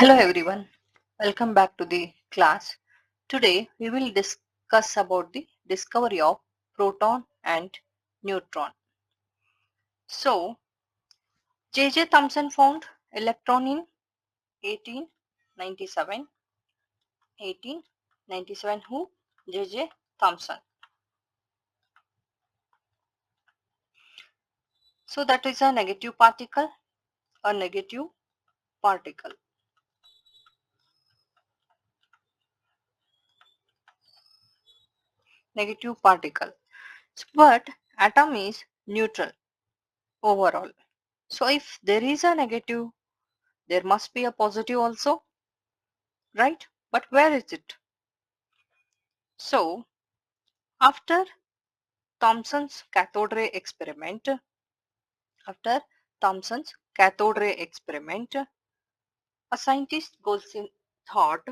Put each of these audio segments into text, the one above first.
Hello everyone, welcome back to the class. Today we will discuss about the discovery of proton and neutron. So, J.J. Thomson found electron in 1897. 1897 who? J.J. Thomson. So that is a negative particle, a negative particle. Negative particle. But atom is neutral overall. So if there is a negative, there must be a positive also, right? But where is it? So after Thomson's cathode ray experiment, after Thomson's cathode ray experiment, a scientist goes in thought,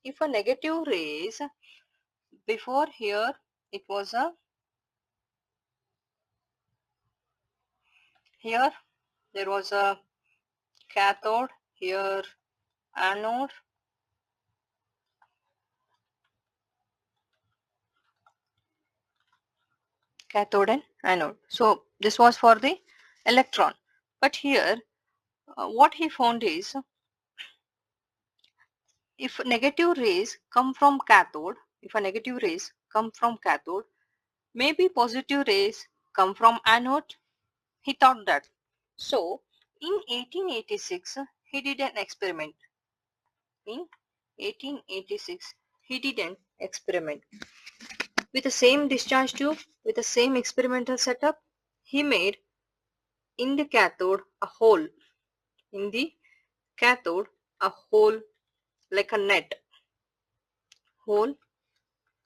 if a negative rays, before here it was a, here there was a cathode, here anode, cathode and anode. So this was for the electron. But here what he found is, if negative rays come from cathode, if a negative rays come from cathode, maybe positive rays come from anode. He thought that. So in 1886 he did an experiment. In 1886 he did an experiment with the same discharge tube, with the same experimental setup. He made in the cathode a hole, in the cathode a hole like a net, hole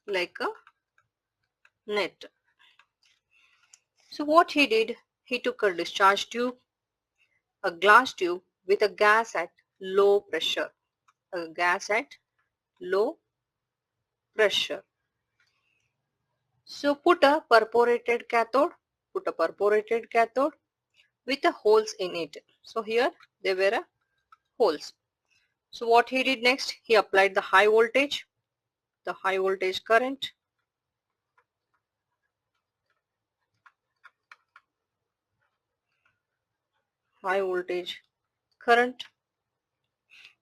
like a net. So what he did, he took a discharge tube, a glass tube with a gas at low pressure, a gas at low pressure. So put a perforated cathode with the holes in it. So here there were holes. So what he did next, he applied the high voltage current. High voltage current.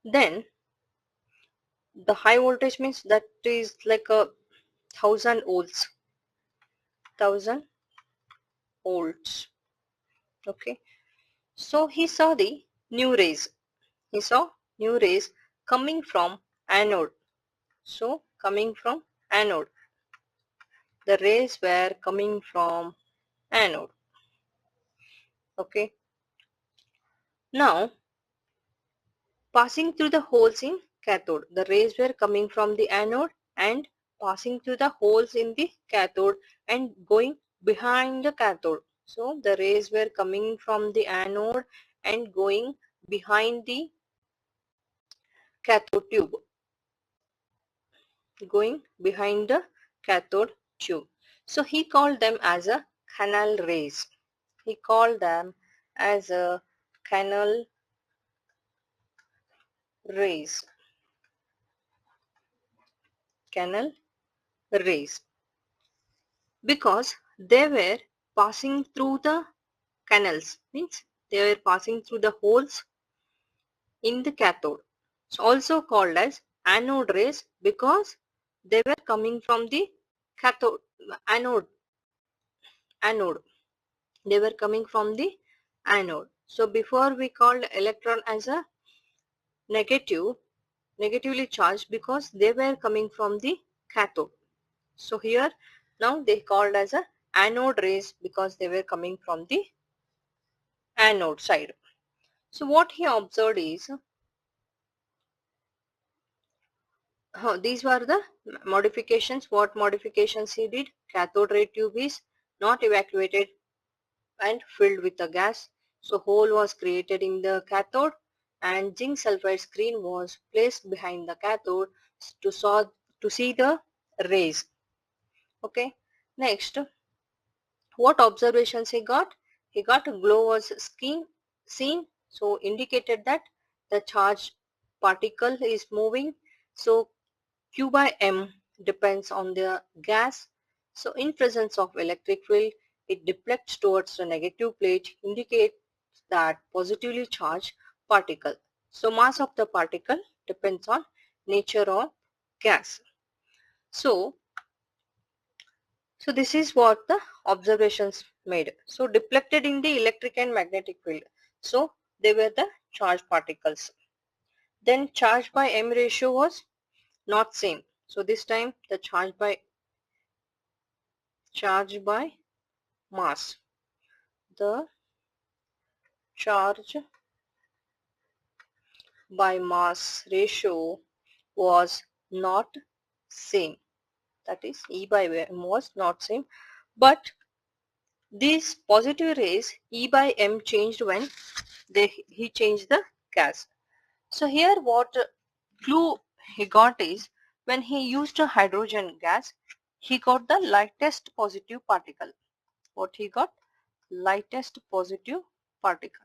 Then the high voltage means that is like a 1000 volts. 1000 volts. Okay. So he saw the new rays. He saw new rays coming from anode. So coming from anode. The rays were coming from anode. Okay. Now passing through the holes in cathode. The rays were coming from the anode and passing through the holes in the cathode and going behind the cathode. So the rays were coming from the anode and going behind the cathode tube. Going behind the cathode tube. So he called them as a canal rays. He called them as a canal rays. Canal rays. Because they were passing through the canals, means they were passing through the holes in the cathode. It's also called as anode rays because they were coming from the cathode, anode. They were coming from the anode. So before we called electron as a negatively charged because they were coming from the cathode. So here now they called as a anode rays because they were coming from the anode side. So what he observed is, these were the modifications. What modifications he did? Cathode ray tube is not evacuated and filled with the gas. So hole was created in the cathode and zinc sulfide screen was placed behind the cathode to see the rays. Okay. Next, what observations he got? He got a glow was seen, so indicated that the charge particle is moving. So Q by M depends on the gas. So in presence of electric field, it deflects towards the negative plate, indicates that positively charged particle. So mass of the particle depends on nature of gas. So this is what the observations made. So deflected in the electric and magnetic field. So they were the charged particles. Then charge by M ratio was not same. So this time the charge by mass. The charge by mass ratio was not same. That is E by M was not same. But these positive rays E by M changed when he changed the gas. So here what clue he got is when he used a hydrogen gas, he got the lightest positive particle. What he got? Lightest positive particle.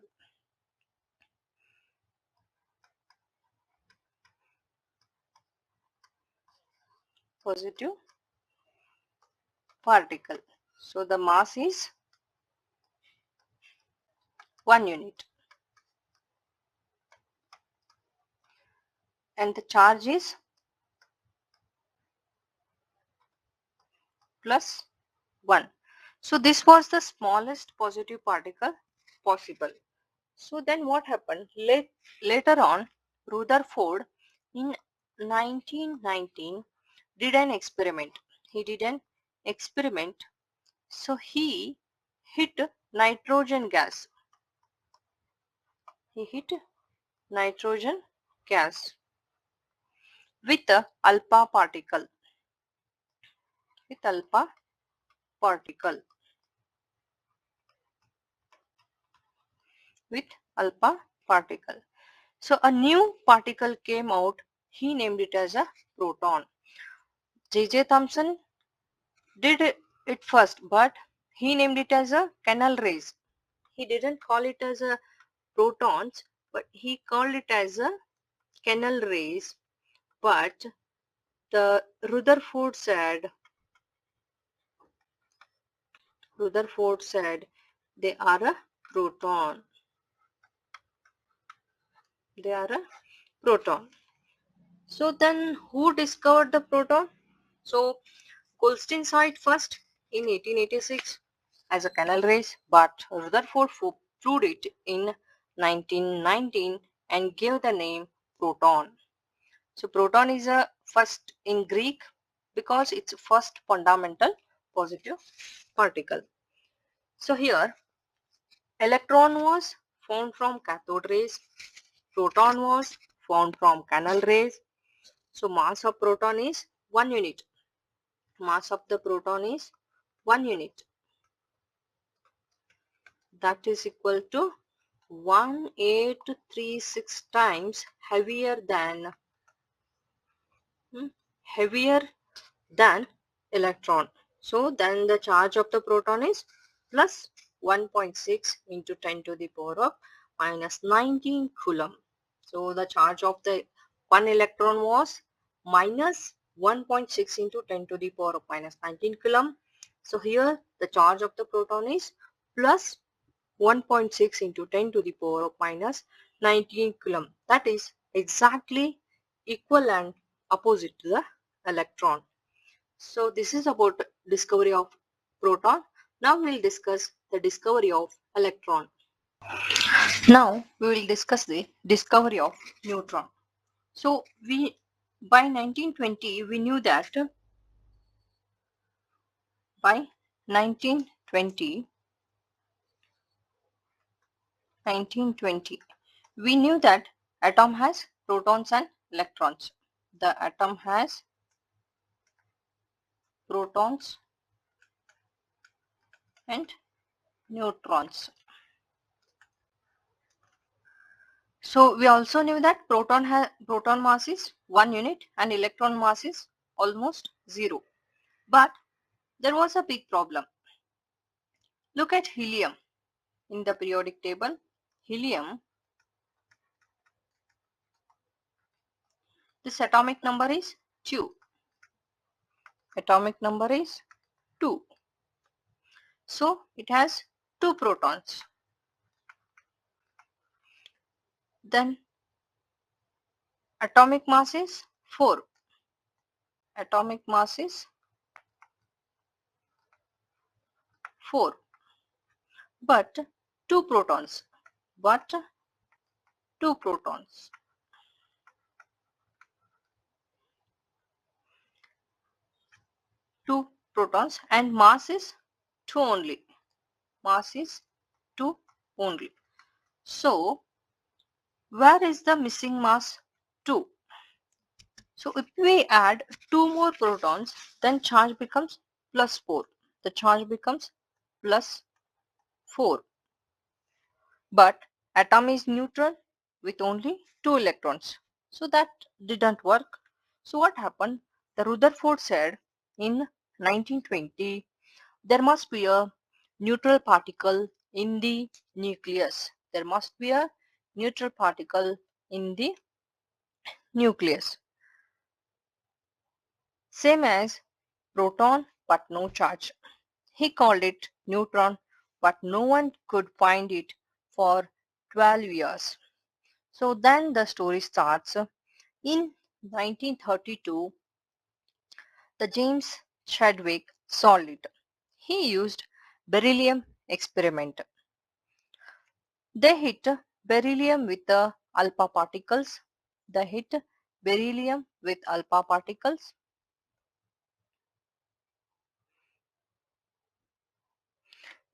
Positive particle. So the mass is 1 unit and the charge is plus 1. So this was the smallest positive particle possible. So then what happened? Later on, Rutherford in 1919 did an experiment. He did an experiment. So he hit nitrogen gas. He hit nitrogen gas with a alpha particle. With alpha particle. With alpha particle. So a new particle came out. He named it as a proton. J.J. Thomson did it first, but he named it as a canal rays. He didn't call it as a protons, but he called it as a canal rays. But the Rutherford said they are a proton. They are a proton. So then who discovered the proton? So Colston saw it first in 1886 as a canal rays, but Rutherford proved it in 1919 and gave the name proton. So proton is a first in Greek because it's first fundamental positive particle. So here electron was found from cathode rays, proton was found from canal rays. So mass of proton is 1 unit. Mass of the proton is 1 unit. That is equal to 1836 times heavier than electron. So then the charge of the proton is plus 1.6 into 10 to the power of minus 19 coulomb. So the charge of the one electron was minus 1.6 into 10 to the power of minus 19 coulomb. So here the charge of the proton is plus 1.6 into 10 to the power of minus 19 coulomb. That is exactly equal and opposite to the electron. So this is about discovery of proton. Now we will discuss the discovery of electron. Now we will discuss the discovery of neutron. So we by 1920 we knew that by 1920 we knew that atom has protons and electrons. The atom has protons and neutrons. So we also knew that proton mass is 1 unit and electron mass is almost 0. But there was a big problem. Look at helium in the periodic table. Helium This atomic number is 2. Atomic number is 2. So it has 2 protons. Then atomic mass is 4. Atomic mass is 4. But 2 protons. But 2 protons. 2 protons and mass is 2 only. Mass is 2 only. So where is the missing mass? 2. So if we add 2 more protons, then charge becomes plus 4. The charge becomes plus 4. But atom is neutral with only 2 electrons. So that didn't work. So what happened? The Rutherford said in 1920, there must be a neutral particle in the nucleus. There must be a neutral particle in the nucleus. Same as proton but no charge. He called it neutron, but no one could find it for 12 years. So then the story starts. In 1932, the James Chadwick solved it. He used beryllium experiment. They hit beryllium with the alpha particles. They hit beryllium with alpha particles.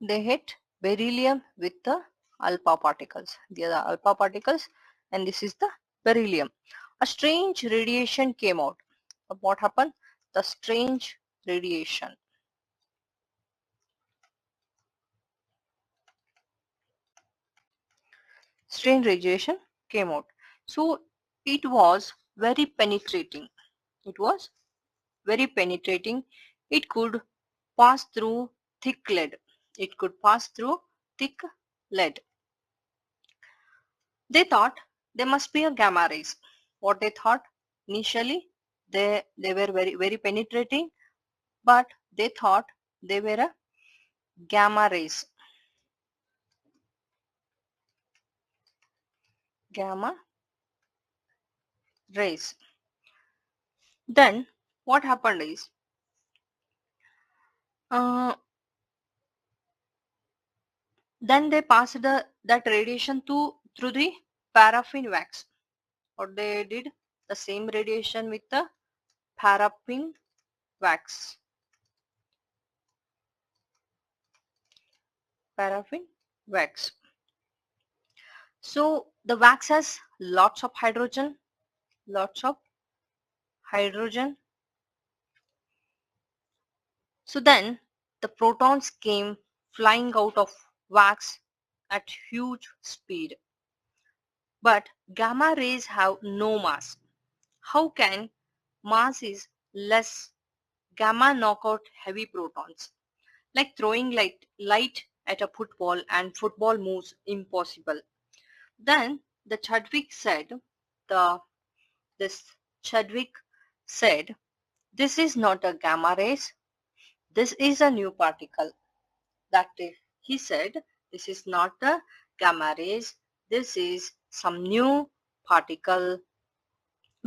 They hit beryllium with the alpha particles. These are alpha particles and this is the beryllium. A strange radiation came out. What happened? The strange radiation. Strange radiation came out. So it was very penetrating. It was very penetrating. It could pass through thick lead. It could pass through thick lead. They thought there must be a gamma rays. What they thought initially, they were very penetrating, but they thought they were a gamma rays. Gamma rays. Then what happened is uh, then they passed that radiation through the paraffin wax. What they did, the same radiation with the paraffin wax. Paraffin wax. So the wax has lots of hydrogen. Lots of hydrogen. So then the protons came flying out of wax at huge speed. But gamma rays have no mass. How can mass is less gamma knock out heavy protons? Like throwing light at a football and football moves impossible. Then the Chadwick said, the this Chadwick said, this is not a gamma rays. This is a new particle. That is, he said, this is not a gamma rays. This is some new particle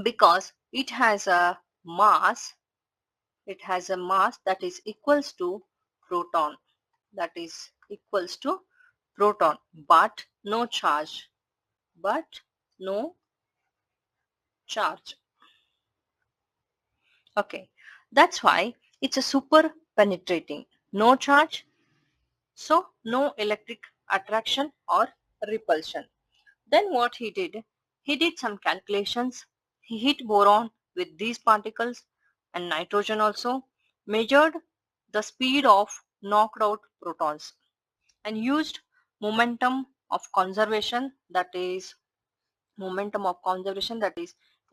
because it has a mass. It has a mass that is equals to proton. That is equals to proton, but no charge. But no charge. Okay, that's why it's a super penetrating. No charge, so no electric attraction or repulsion. Then what he did some calculations. He hit boron with these particles and nitrogen also, measured the speed of knocked out protons and used momentum of conservation, that is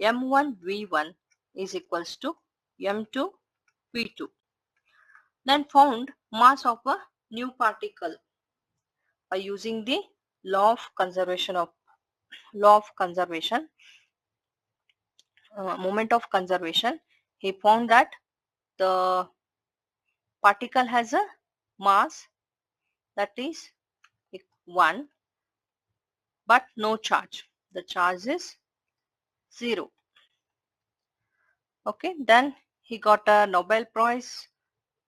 m1v1 is equals to m2v2. Then found mass of a new particle by using the law of conservation. moment of conservation, he found that the particle has a mass that is 1 but no charge. The charge is 0. Okay, then he got a Nobel Prize.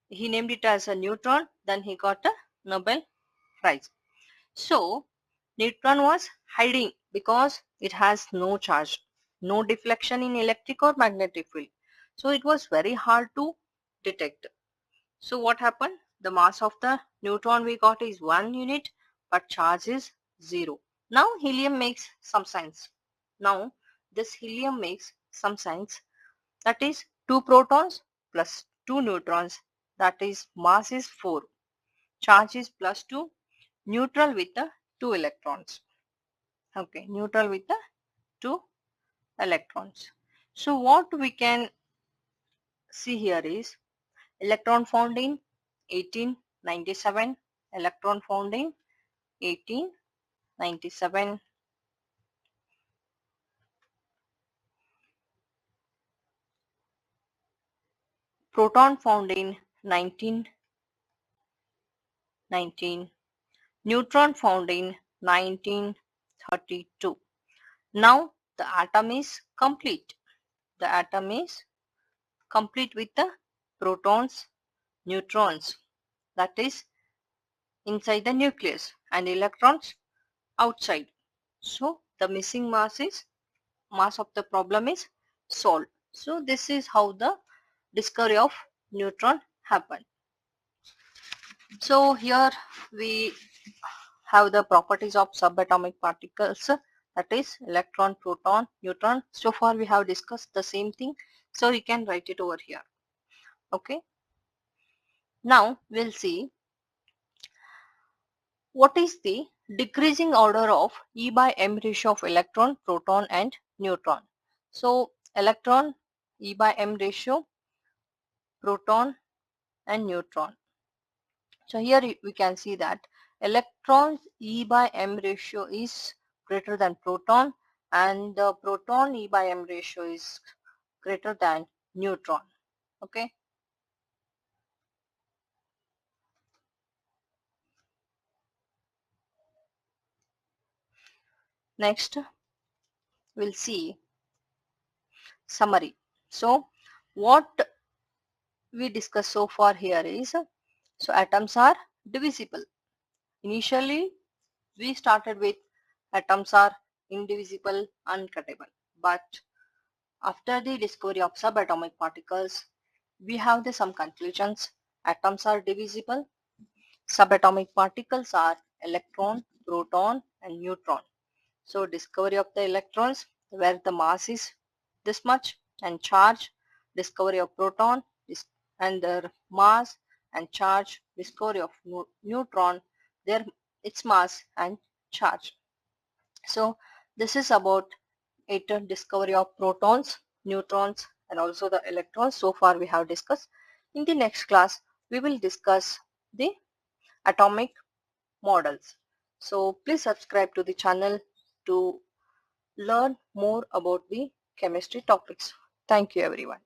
He named it as a neutron. Then he got a Nobel Prize. So neutron was hiding because it has no charge, no deflection in electric or magnetic field. So it was very hard to detect. So what happened? The mass of the neutron we got is 1 unit, but charge is 0. Now helium makes some signs. Now this helium makes some signs, that is 2 protons plus 2 neutrons, that is mass is 4. Charge is plus 2, neutral with the 2 electrons. Okay, neutral with the 2 electrons. So what we can see here is electron found in 1897, electron found in 1897, proton found in 1919, neutron found in 1932. Now the atom is complete. The atom is complete with the protons, neutrons, that is inside the nucleus, and electrons outside. So the missing mass of the problem is solved. So this is how the discovery of neutron happened. So here we have the properties of subatomic particles, that is electron, proton, neutron. So far we have discussed the same thing, so you can write it over here. Okay, now we'll see what is the decreasing order of E by M ratio of electron, proton and neutron. So electron E by M ratio, proton and neutron. So here we can see that electrons E by M ratio is greater than proton, and the proton E by M ratio is greater than neutron. Okay. Next we'll see summary. So what we discussed so far here is, so atoms are divisible. Initially we started with atoms are indivisible, uncuttable, but after the discovery of subatomic particles, we have some conclusions. Atoms are divisible. Subatomic particles are electron, proton, and neutron. So discovery of the electrons where the mass is this much and charge, discovery of proton and their mass and charge, discovery of neutron, their its mass and charge. So this is about discovery of protons, neutrons and also the electrons. So far we have discussed. In the next class we will discuss the atomic models. So please subscribe to the channel to learn more about the chemistry topics. Thank you everyone.